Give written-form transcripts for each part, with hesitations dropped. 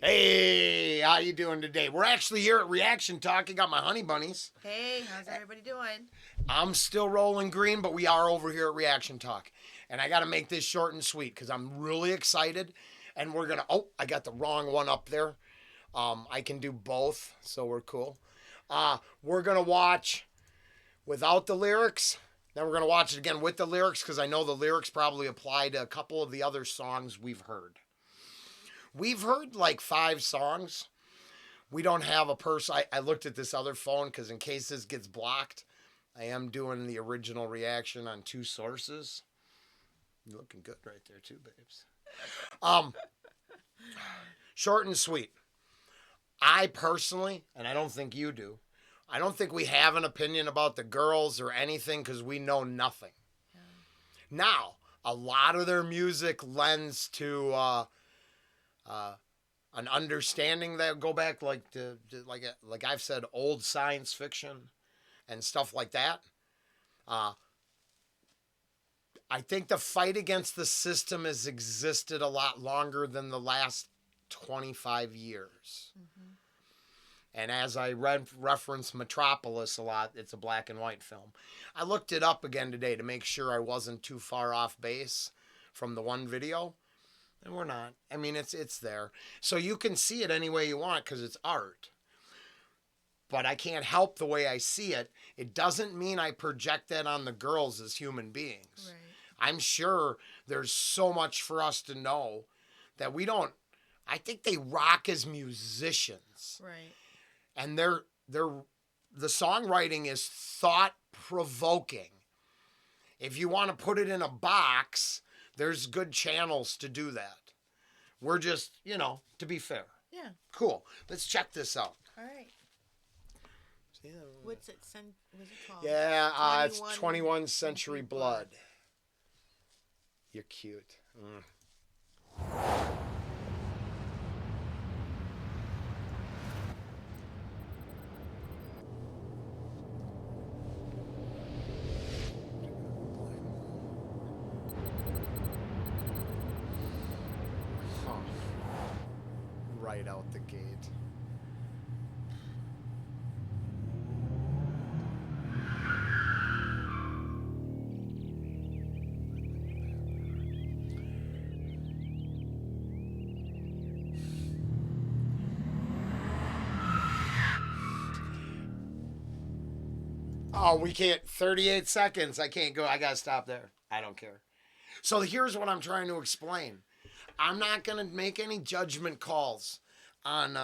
Hey, how you doing today? We're actually here at Reaction Talk. I got my honey bunnies. Hey, how's everybody doing? I'm still rolling green, but we are over here at Reaction Talk. And I got to make this short and sweet because I'm really excited. And we're going to, I got the wrong one up there. I can do both, so we're cool. We're going to watch without the lyrics. Then we're going to watch it again with the lyrics because I know the lyrics probably apply to a couple of the other songs we've heard. We've heard like 5 songs. We don't have a person. I looked at this other phone because in case this gets blocked, I am doing the original reaction on 2 sources. You're looking good right there too, babes. Short and sweet. I personally, and I don't think you do, I don't think we have an opinion about the girls or anything because we know nothing. Yeah. Now, a lot of their music lends to an understanding that go back like I've said, old science fiction and stuff like that. I think the fight against the system has existed a lot longer than the last 25 years. Mm-hmm. And as I reference Metropolis a lot, it's a black and white film. I looked it up again today to make sure I wasn't too far off base from the one video. And we're not. I mean, it's there. So you can see it any way you want because it's art. But I can't help the way I see it. It doesn't mean I project that on the girls as human beings. Right. I'm sure there's so much for us to know that we don't. I think they rock as musicians. Right. And the songwriting is thought-provoking. If you want to put it in a box, there's good channels to do that. We're just, to be fair. Yeah. Cool. Let's check this out. All right. What's it called? Yeah, it's 21 Century Blood. You're cute. Right out the gate. Oh, we can't. 38 seconds. I can't go. I got to stop there. I don't care. So here's what I'm trying to explain. I'm not going to make any judgment calls on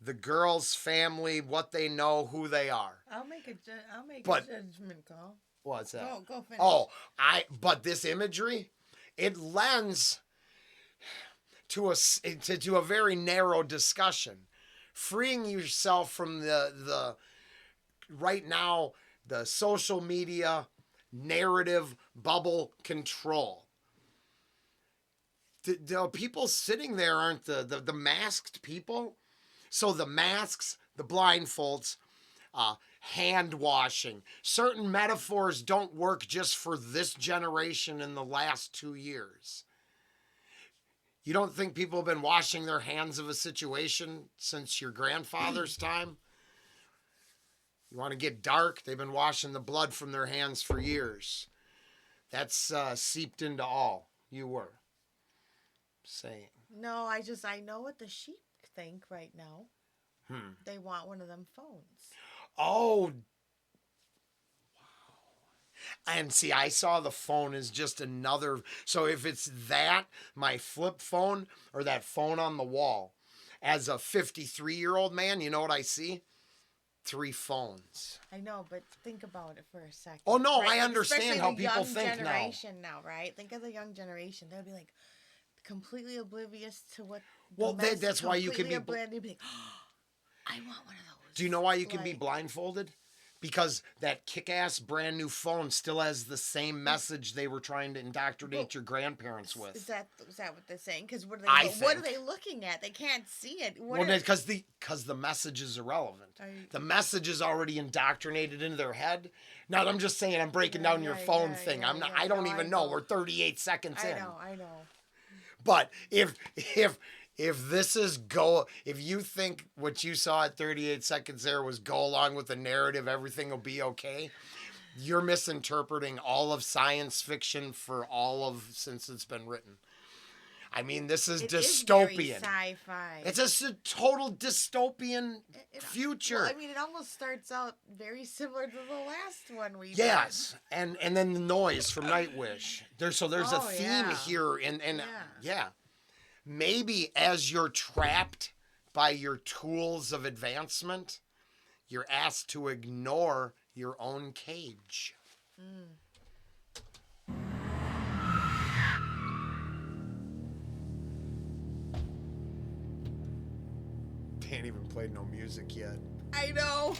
the girls' family, what they know, who they are. I'll make a judgment call. What's that? Go finish. But this imagery, it lends to a very narrow discussion, freeing yourself from the right now the social media narrative bubble control. The people sitting there aren't the masked people. So the masks, the blindfolds, hand washing. Certain metaphors don't work just for this generation in the last 2 years. You don't think people have been washing their hands of a situation since your grandfather's time? You want to get dark? They've been washing the blood from their hands for years. That's seeped into all. You were saying. No, I know what the sheep think right now. They want one of them phones. Oh, wow. And see, I saw the phone as just another. So if it's that, my flip phone or that phone on the wall, as a 53-year-old man, you know what I see? 3 phones. I know, but think about it for a second. Oh, no, right? I understand especially how the people young think generation now, right? Think of the young generation. They'll be like completely oblivious to what. Well, that's why you can be. They'd be like, oh, I want one of those. Do you know why you can be blindfolded? Because that kick-ass brand new phone still has the same message they were trying to indoctrinate your grandparents with. Is that what they're saying? Because what are they looking at? They can't see it. Because the message is irrelevant. The message is already indoctrinated into their head. Now I'm just saying I'm breaking down your phone thing. I don't even know. We're 38 seconds in. I know. But if if you think what you saw at 38 seconds there was go along with the narrative, everything will be okay, you're misinterpreting all of science fiction since it's been written. I mean, this is dystopian. Is very sci-fi. It's a total dystopian future. Well, I mean, it almost starts out very similar to the last one we did. Yes, and then the noise from Nightwish. There's a theme here, and yeah. Maybe as you're trapped by your tools of advancement, you're asked to ignore your own cage. They ain't even played no music yet. I know.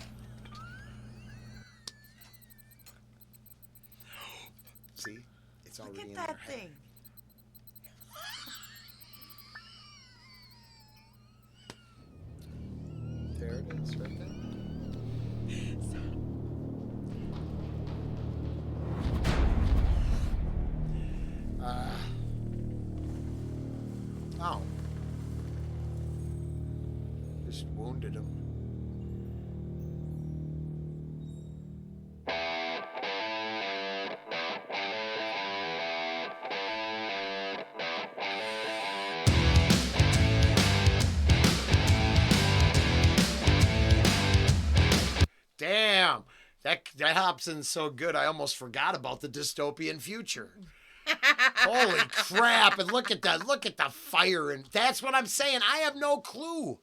See? It's already Look in at that their head. thing. There it is, right there. Oh. Just wounded him. Damn, that hops in so good. I almost forgot about the dystopian future. Holy crap! And look at that. Look at the fire, and that's what I'm saying. I have no clue.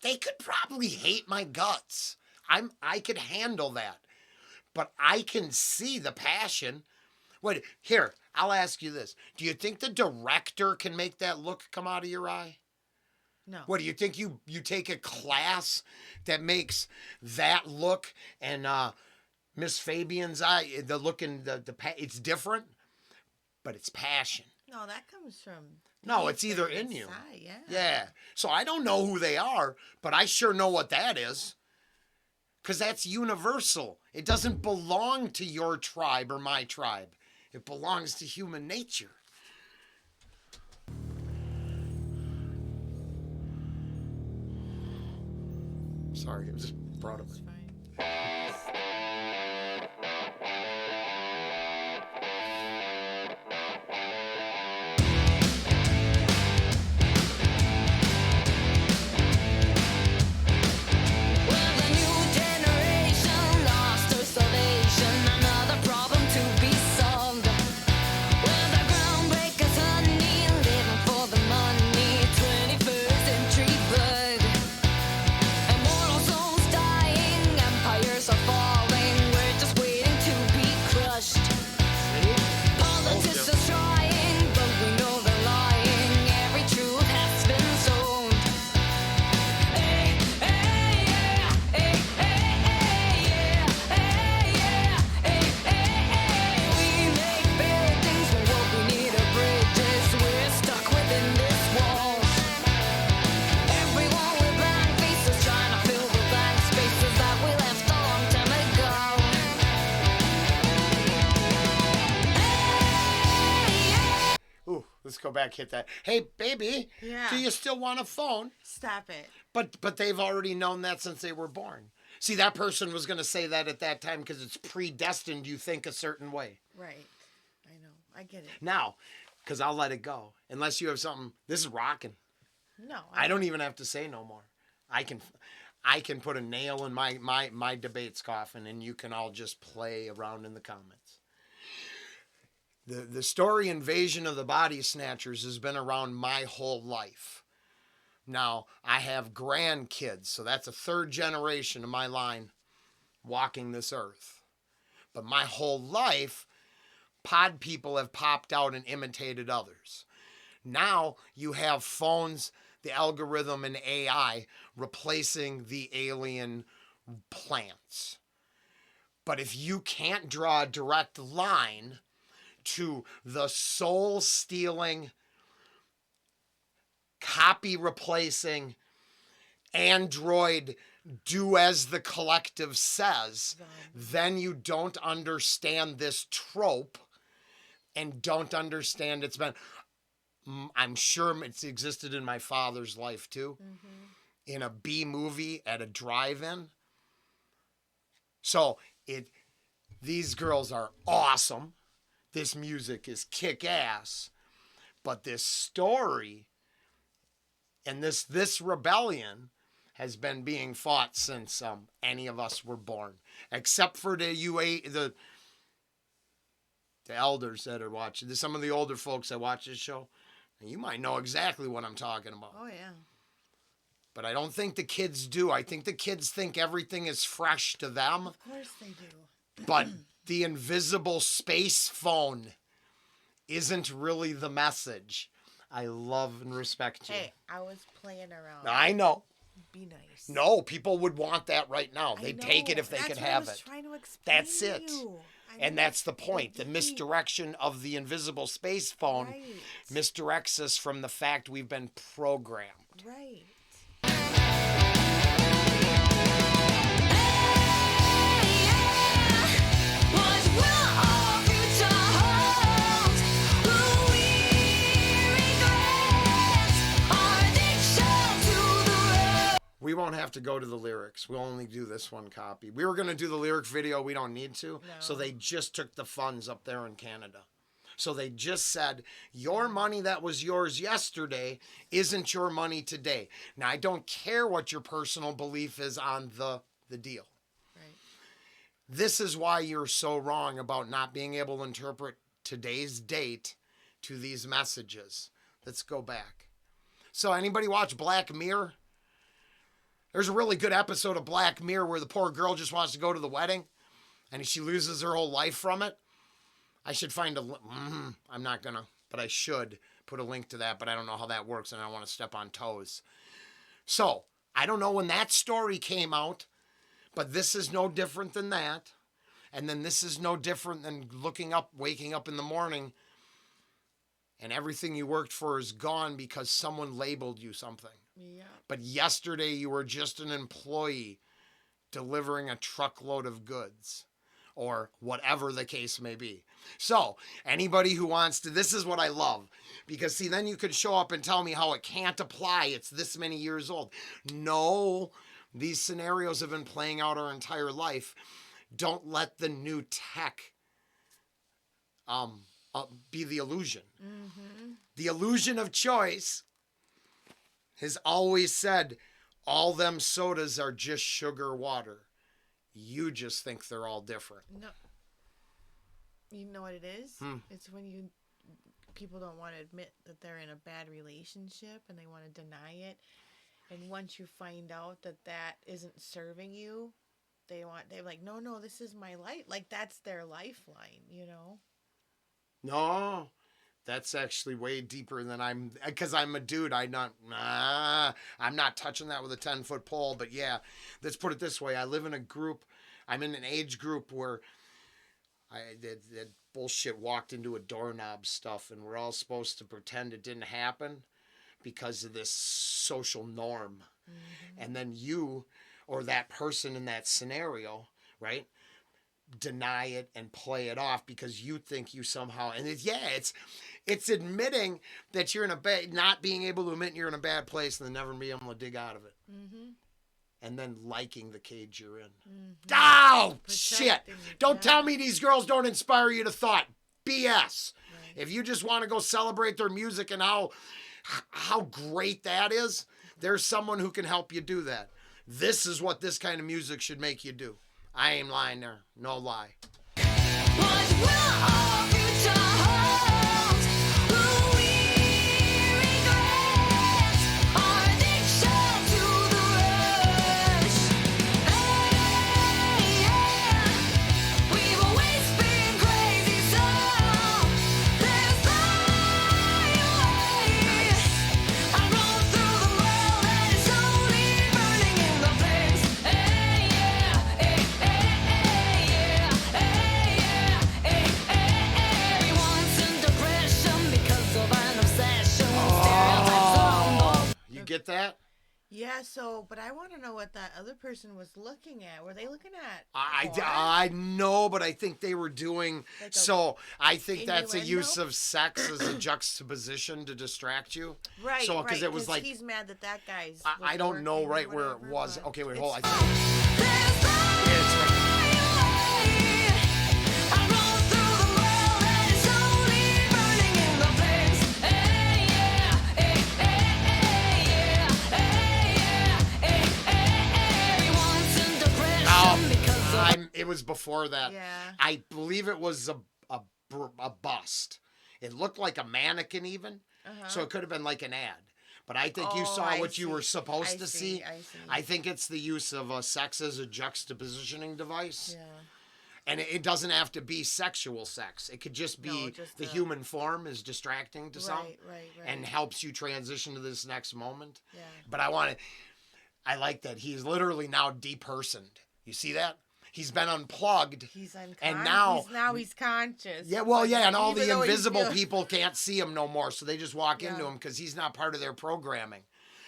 They could probably hate my guts. I could handle that, but I can see the passion. Wait, here. I'll ask you this: do you think the director can make that look come out of your eye? No. What do you think? You take a class that makes that look, and Miss Fabian's eye, the look in it's different, but it's passion. No, that comes from. No, it's either in you. Inside, yeah. Yeah. So I don't know who they are, but I sure know what that is. Because that's universal. It doesn't belong to your tribe or my tribe. It belongs to human nature. Sorry, it was just brought up. It's fine. Let's go back, hit that. Hey, baby, Yeah. do you still want a phone? Stop it. But they've already known that since they were born. See, that person was going to say that at that time because it's predestined you think a certain way. Right. I know. I get it. Now, because I'll let it go. Unless you have something. This is rocking. No. I don't even have to say no more. I can put a nail in my debate's coffin, and you can all just play around in the comments. The story Invasion of the Body Snatchers has been around my whole life. Now, I have grandkids, so that's a third generation of my line walking this earth. But my whole life, pod people have popped out and imitated others. Now you have phones, the algorithm, and AI replacing the alien plants. But if you can't draw a direct line to the soul-stealing, copy-replacing, android do as the collective says, then you don't understand this trope and don't understand its been. I'm sure it's existed in my father's life too. In a B movie at a drive-in. So these girls are awesome. This music is kick-ass. But this story and this rebellion has been being fought since any of us were born, except for the elders that are watching. Some of the older folks that watch this show, and you might know exactly what I'm talking about. Oh yeah. But I don't think the kids do. I think the kids think everything is fresh to them. Of course they do. But the invisible space phone isn't really the message. I love and respect you. Hey, I was playing around. I know. Be nice. No, people would want that right now. They'd take it if they could have it. Trying to explain That's it. And that's the point. The misdirection of the invisible space phone misdirects us from the fact we've been programmed. Right. We won't have to go to the lyrics. We'll only do this one copy. We were going to do the lyric video. We don't need to. No. So they just took the funds up there in Canada. So they just said, your money that was yours yesterday isn't your money today. Now, I don't care what your personal belief is on the deal. Right. This is why you're so wrong about not being able to interpret today's date to these messages. Let's go back. So anybody watch Black Mirror? There's a really good episode of Black Mirror where the poor girl just wants to go to the wedding and she loses her whole life from it. I should find I'm not going to, but I should put a link to that, but I don't know how that works and I don't want to step on toes. So, I don't know when that story came out, but this is no different than that. And then this is no different than waking up in the morning and everything you worked for is gone because someone labeled you something. Yeah. But yesterday you were just an employee delivering a truckload of goods or whatever the case may be. So anybody who wants to, this is what I love, because see, then you could show up and tell me how it can't apply. It's this many years old. No, these scenarios have been playing out our entire life. Don't let the new tech be the illusion. Mm-hmm. The illusion of choice has always said all them sodas are just sugar water. You just think they're all different. No. You know what it is? It's when people don't want to admit that they're in a bad relationship and they want to deny it. And once you find out that isn't serving you, they're like, no, this is my life. Like that's their lifeline, you know? No. That's actually way deeper than because I'm a dude. I'm not touching that with a 10-foot pole. But yeah, let's put it this way. I live in a group. I'm in an age group where that bullshit walked into a doorknob stuff, and we're all supposed to pretend it didn't happen because of this social norm. Mm-hmm. And then you or that person in that scenario, right, deny it and play it off because you think you somehow, and it's admitting that you're in not being able to admit you're in a bad place and then never being able to dig out of it. Mm-hmm. And then liking the cage you're in. Mm-hmm. Oh, shit. Don't tell me these girls don't inspire you to thought. BS. Right. If you just want to go celebrate their music and how great that is, there's someone who can help you do that. This is what this kind of music should make you do. I ain't lying there. No lie. What will our future hold? Will we regret our addiction to the rush? Hey, yeah, we've always been crazy, so there's no way. I roam through the world and it's only burning in the flames. Hey, yeah, hey, hey, yeah, hey, yeah, hey, hey. Everyone's in depression because of an obsession with stereotypes. You get that? Yeah, so, but I want to know what that other person was looking at. Were they looking at I know, but I think they were doing, like so I think that's a innuendo? use of sex as a juxtaposition to distract you. Right, So, right, it was like, he's mad that guy's. I don't know working or right where it whatever, was. but Okay, wait, it's- hold on. It's it was before that. Yeah. I believe it was a bust. It looked like a mannequin even. So it could have been like an ad. But I think you saw what you were supposed to see. I see. I think it's the use of sex as a juxtapositioning device. Yeah. And it doesn't have to be sexual sex. It could just be the human form is distracting to some. Right. And helps you transition to this next moment. Yeah. But I like that he's literally now depersoned. You see that? He's been unplugged. He's unconscious. And now he's conscious. Yeah, well, yeah, and all Even the though invisible people can't see him no more, so they just walk into Yeah. him because he's not part of their programming.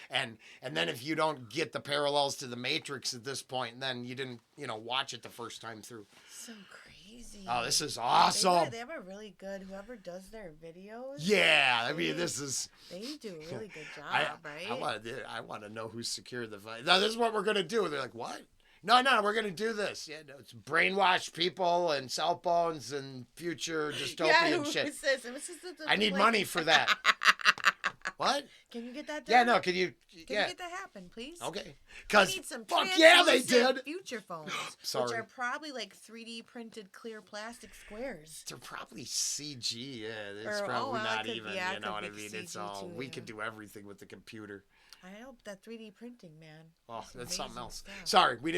And then if you don't get the parallels to the Matrix at this point, then you didn't, watch it the first time through. So crazy. Oh, this is awesome. They have a really good, whoever does their videos. Yeah, I mean, this is. They do a really good job, right? I want to know who's secured the fight. No, this is what we're going to do. They're like, what? No, we're going to do this. Yeah, no, it's brainwash people and cell phones and future dystopian shit. Who's this? I need money for that. What? Can you get that done? Yeah, no, can you get that happen, please? Okay. I need some fuck yeah, they did. Future phones, Sorry. which are probably like 3D printed clear plastic squares. They're probably CG. Yeah, it's Or, probably not could, even. yeah, You know what I could be mean? CG It's all, too, we yeah. could do everything with the computer. I hope that 3D printing, man. Oh, that's something else. Stuff. Sorry, we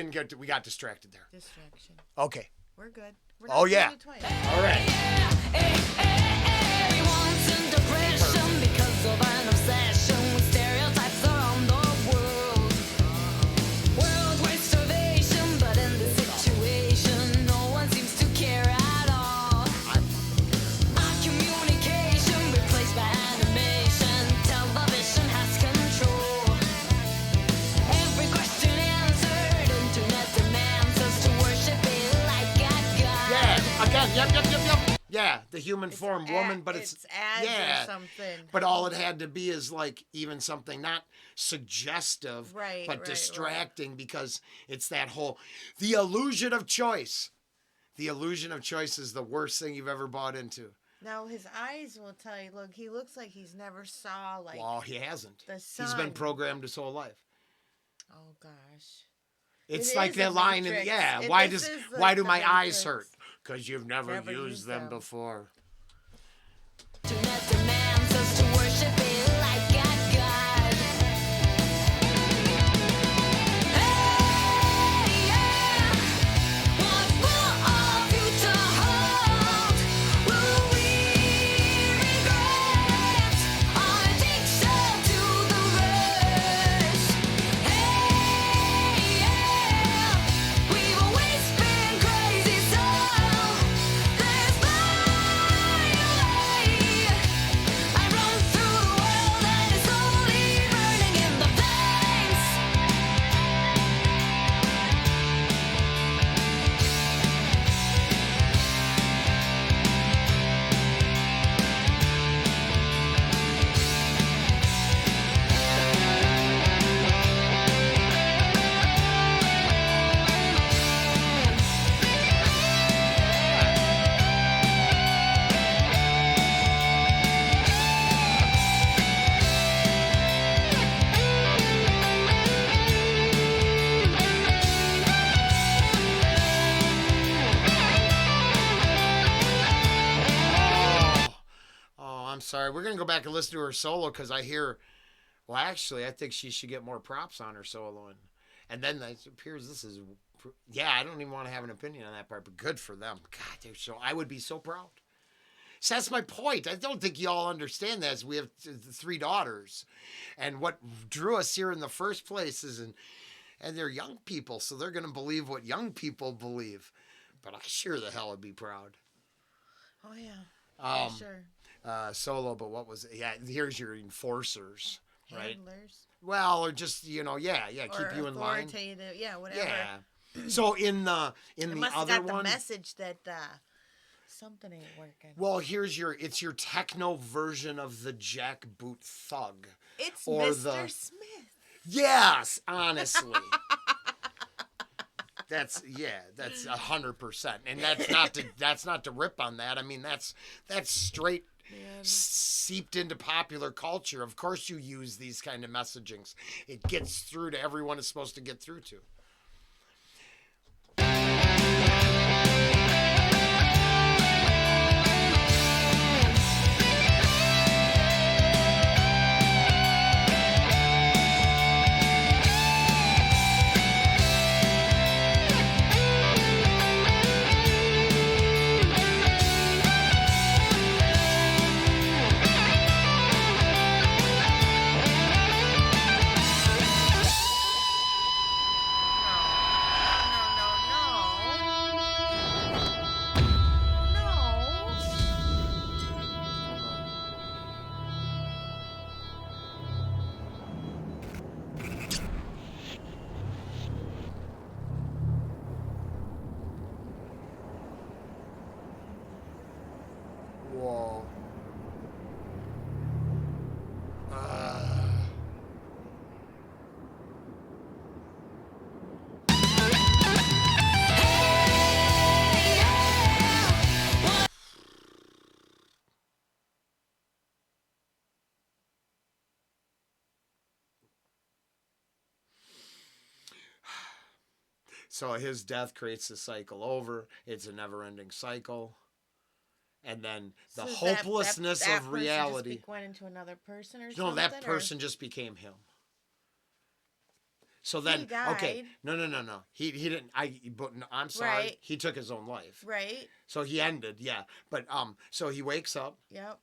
got distracted there. Distraction. Okay. We're good. We're Oh, yeah. doing it twice. All right. Everyone's in depression because of an obsession with stereotypes around the world. Worldwide starvation, but in this situation, no one seems to care at all. Our communication replaced by animation, television has control. Every question answered, internet demands us to worship it like a god. Yeah. Again. Yep. Yeah, the human form woman, but it's ads yeah, or something. But all it had to be is like even something not suggestive, but distracting because it's that whole the illusion of choice. The illusion of choice is the worst thing you've ever bought into. Now his eyes will tell you. Look, he looks like he's never saw like. Well, he hasn't. The sun. He's been programmed his whole life. Oh gosh. It's like that line in why do my eyes hurt? Because you've never used them before. Internet demands us to worship it like a god. Hey, yeah. What will our future hold? Will we regret our addiction to the rush? Hey, yeah. We've always been crazy, so let's fly away. I run through the world and it's slowly burning in the flames. Oh, I'm sorry. We're gonna go back and listen to her solo because I hear. Well, actually, I think she should get more props on her soloing. And then it appears this is. Yeah, I don't even want to have an opinion on that part, but good for them. God, they're so. I would be so proud. So that's my point. I don't think y'all understand that. We have 3 daughters, and what drew us here in the first place is, and they're young people, so they're gonna believe what young people believe. But I sure the hell would be proud. Oh yeah. For sure. Solo, but what was it? Yeah, here's your enforcers. right? Handlers. Well, or just keep Or you in line. authoritative, yeah, whatever. Yeah. So in the It must have other got the one, message that something ain't working. well, it's your techno version of the jackboot thug. It's or Mr. Smith. Yes, honestly. That's 100%, and that's not to rip on that. I mean, that's straight seeped into popular culture. Of course, you use these kind of messagings. It gets through to everyone it's supposed to get through to. Whoa. So his death creates the cycle over. It's a never-ending cycle. And then the hopelessness that of reality. Just went into another person or something? No, that person just became him. So then, He died. okay, no. He didn't. I'm sorry. Right. He took his own life. Right. So he ended, yeah. But so he wakes up. Yep.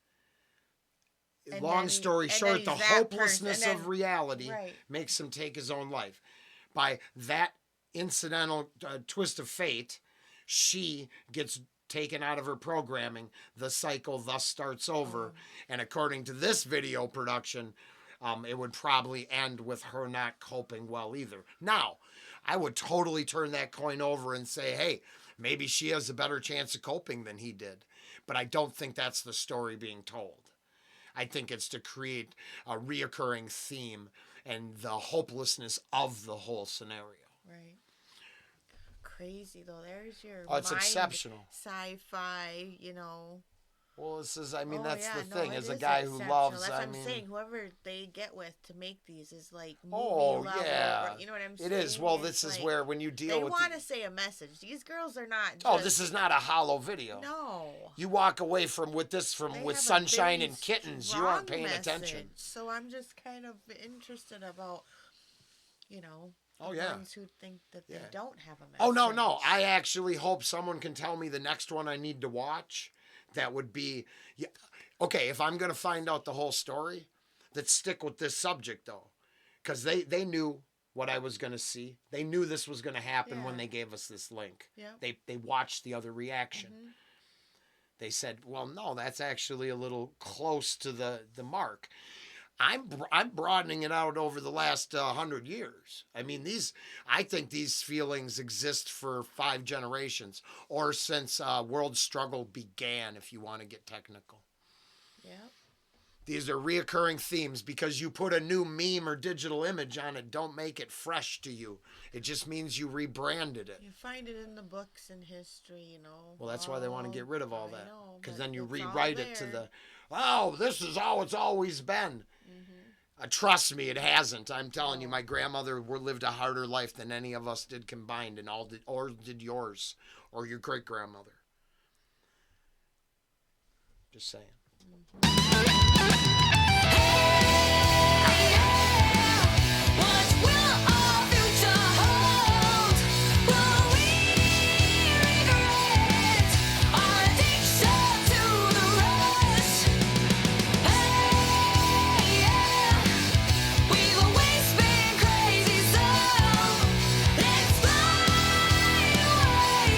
Long story short, the hopelessness of reality right. makes him take his own life. By that incidental twist of fate, she gets taken out of her programming. The cycle thus starts over. And according to this video production, it would probably end with her not coping well either. Now, I would totally turn that coin over and say, hey, maybe she has a better chance of coping than he did. But I don't think that's the story being told. I think it's to create a reoccurring theme and the hopelessness of the whole scenario. Right. Crazy though. There's your it's exceptional. Sci-fi, Well, this is, that's yeah, the thing. it As a is guy who exceptional. loves, That's what I'm saying. Whoever they get with to make these is like movie level. Yeah. You know what I'm saying? It is. Well, It's this is where when you deal they with... want to say a message. These girls are not this is not a hollow video. No. You walk away with They have Sunshine a and Kittens, you strong aren't paying message. attention. So I'm just kind of interested about, Oh, yeah. ones who think that they don't have a message. Oh, no. I actually hope someone can tell me the next one I need to watch. That would be... Yeah. Okay, if I'm going to find out the whole story, let's stick with this subject, though. Because they knew what I was going to see. They knew this was going to happen when they gave us this link. Yeah. They watched the other reaction. Mm-hmm. They said, well, no, that's actually a little close to the mark. I'm broadening it out over the last 100 years. I think these feelings exist for 5 generations, or since world struggle began, if you want to get technical. Yeah. These are reoccurring themes. Because you put a new meme or digital image on it, don't make it fresh to you. It just means you rebranded it. You find it in the books and history, Well, that's why they want to get rid of all that. Because then you it's rewrite all it to there. this is how it's always been. Trust me, it hasn't. I'm telling you, my grandmother lived a harder life than any of us did combined, or did yours, or your great-grandmother. Just saying. What will our future hold? Will we regret our addiction to the rush? Hey, yeah, we've always been crazy, so let's fly away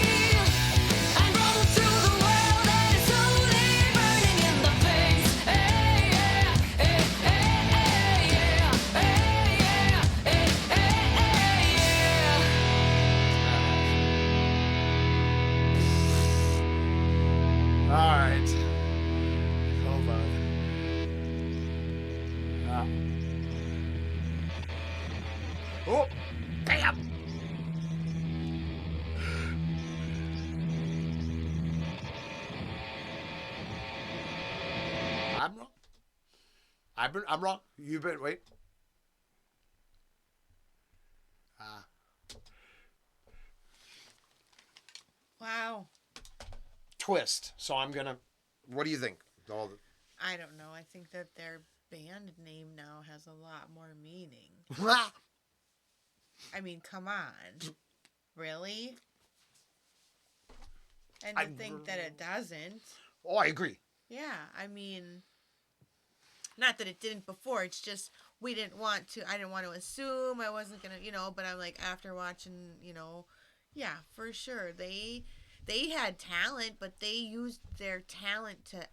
and roll through the world that is slowly burning in the face. Hey, yeah. Oh, bam! I'm wrong. I'm wrong. You've been, wait. Wow. Twist. So I'm going to, what do you think? All the, I don't know. I think that their band name now has a lot more meaning. I mean, come on. Really? And to think that it doesn't. Oh, I agree. Yeah, I mean, not that it didn't before. It's just I didn't want to assume. I wasn't going to, but I'm like, after watching, yeah, for sure. They had talent, but they used their talent to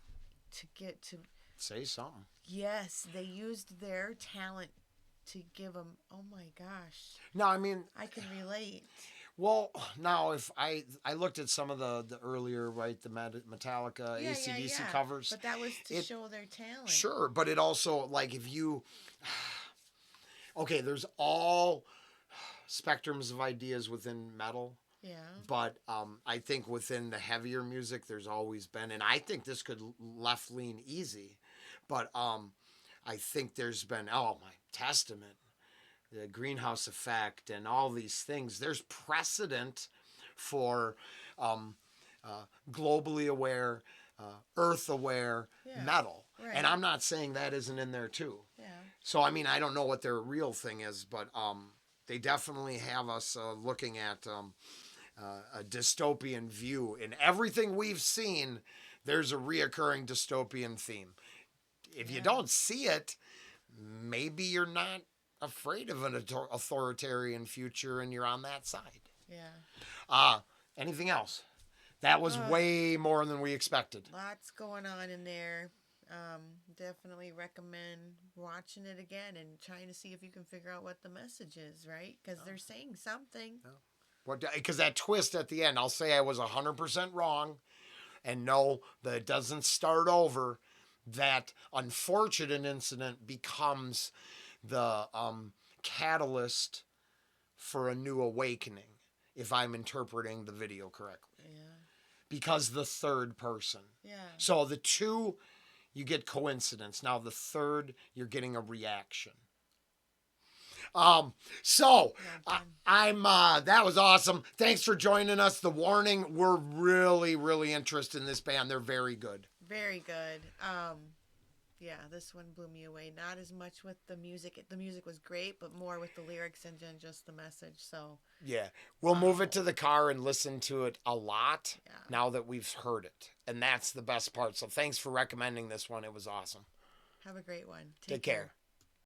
get to say something. Yes, they used their talent to give them. Oh my gosh. No, I mean, I can relate. Well, now if I looked at some of the earlier, right, the Metallica, AC/DC covers. But that was to show their talent. Sure, but it also, like, if you, okay, there's all spectrums of ideas within metal. Yeah. But I think within the heavier music, there's always been, and I think this could left lean easy, but I think there's been, my Testament, the greenhouse effect, and all these things. There's precedent for globally aware, earth aware metal. Right. And I'm not saying that isn't in there too. Yeah. So, I mean, I don't know what their real thing is, but they definitely have us looking at a dystopian view. In everything we've seen, there's a reoccurring dystopian theme. If you don't see it, maybe you're not afraid of an authoritarian future and you're on that side. Yeah. Anything else? That was way more than we expected. Lots going on in there. Definitely recommend watching it again and trying to see if you can figure out what the message is, right? Because they're saying something. Because that twist at the end, I'll say I was 100% wrong, and no, that it doesn't start over. That unfortunate incident becomes the catalyst for a new awakening, if I'm interpreting the video correctly. Yeah. Because the third person. Yeah. So the two, you get coincidence. Now the third, you're getting a reaction. That was awesome. Thanks for joining us. The Warning, we're really, really interested in this band. They're very good. Very good. Yeah, this one blew me away. Not as much with the music. The music was great, but more with the lyrics and then just the message. So yeah, we'll move it to the car and listen to it a lot now that we've heard it. And that's the best part. So thanks for recommending this one. It was awesome. Have a great one. Take care.